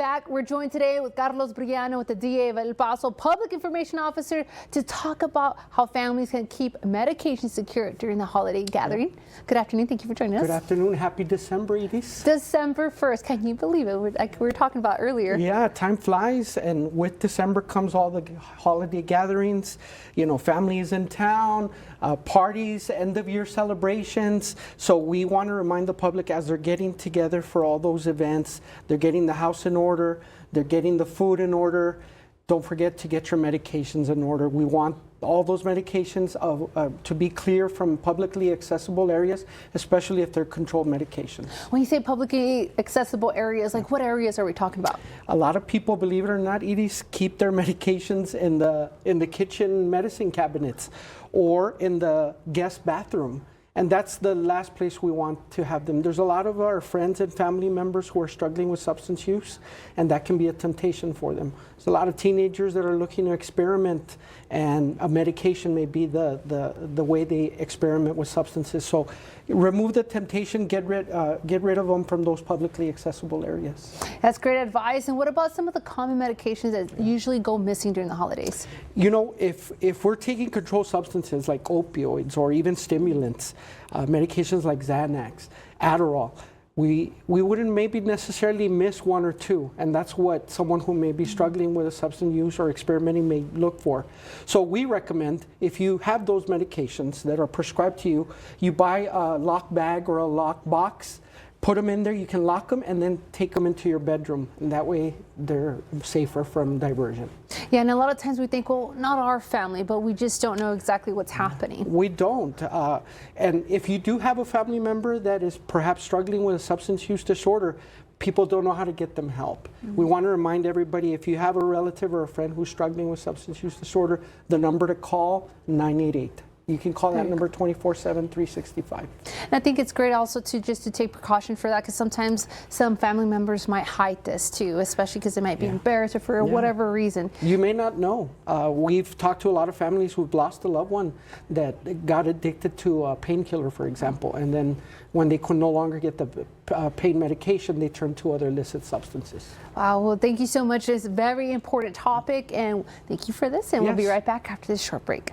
back. We're joined today with Carlos Briano with the DEA El Paso Public Information Officer to talk about how families can keep medication secure during the holiday gathering. Good afternoon. Thank you for joining us. Good afternoon. Happy December, Iris. December 1st. Can you believe it? Like we were talking about earlier. Yeah, time flies, and with December comes all the holiday gatherings. You know, families in town, parties, end of year celebrations. So we want to remind the public as they're getting together for all those events, they're getting the house in order, they're getting the food in order. Don't forget to get your medications in order. We want all those medications to be clear from publicly accessible areas, especially if they're controlled medications. When you say publicly accessible areas, like what areas are we talking about? A lot of people, believe it or not, Edie, keep their medications in the kitchen medicine cabinets or in the guest bathroom. And that's the last place we want to have them. There's a lot of our friends and family members who are struggling with substance use, and that can be a temptation for them. There's a lot of teenagers that are looking to experiment, and a medication may be the way they experiment with substances. So remove the temptation, get rid of them from those publicly accessible areas. That's great advice. And what about some of the common medications that usually go missing during the holidays? You know, if we're taking controlled substances like opioids or even stimulants, medications like Xanax, Adderall, we wouldn't maybe necessarily miss one or two, and that's what someone who may be struggling with a substance use or experimenting may look for. So we recommend, if you have those medications that are prescribed to you, you buy a lock bag or a lock box, put them in there, you can lock them, and then take them into your bedroom, and that way they're safer from diversion. Yeah, and a lot of times we think, well, not our family, but we just don't know exactly what's happening. We don't. And if you do have a family member that is perhaps struggling with a substance use disorder, people don't know how to get them help. We want to remind everybody, if you have a relative or a friend who's struggling with substance use disorder, the number to call, 988. You can call that number 24/7, 365. And I think it's great also to take precaution for that, because sometimes some family members might hide this too, especially because they might be embarrassed or for whatever reason. You may not know. We've talked to a lot of families who've lost a loved one that got addicted to a painkiller, for example, and then when they could no longer get the pain medication, they turned to other illicit substances. Wow, well, thank you so much. It's a very important topic, and thank you for this, and we'll be right back after this short break.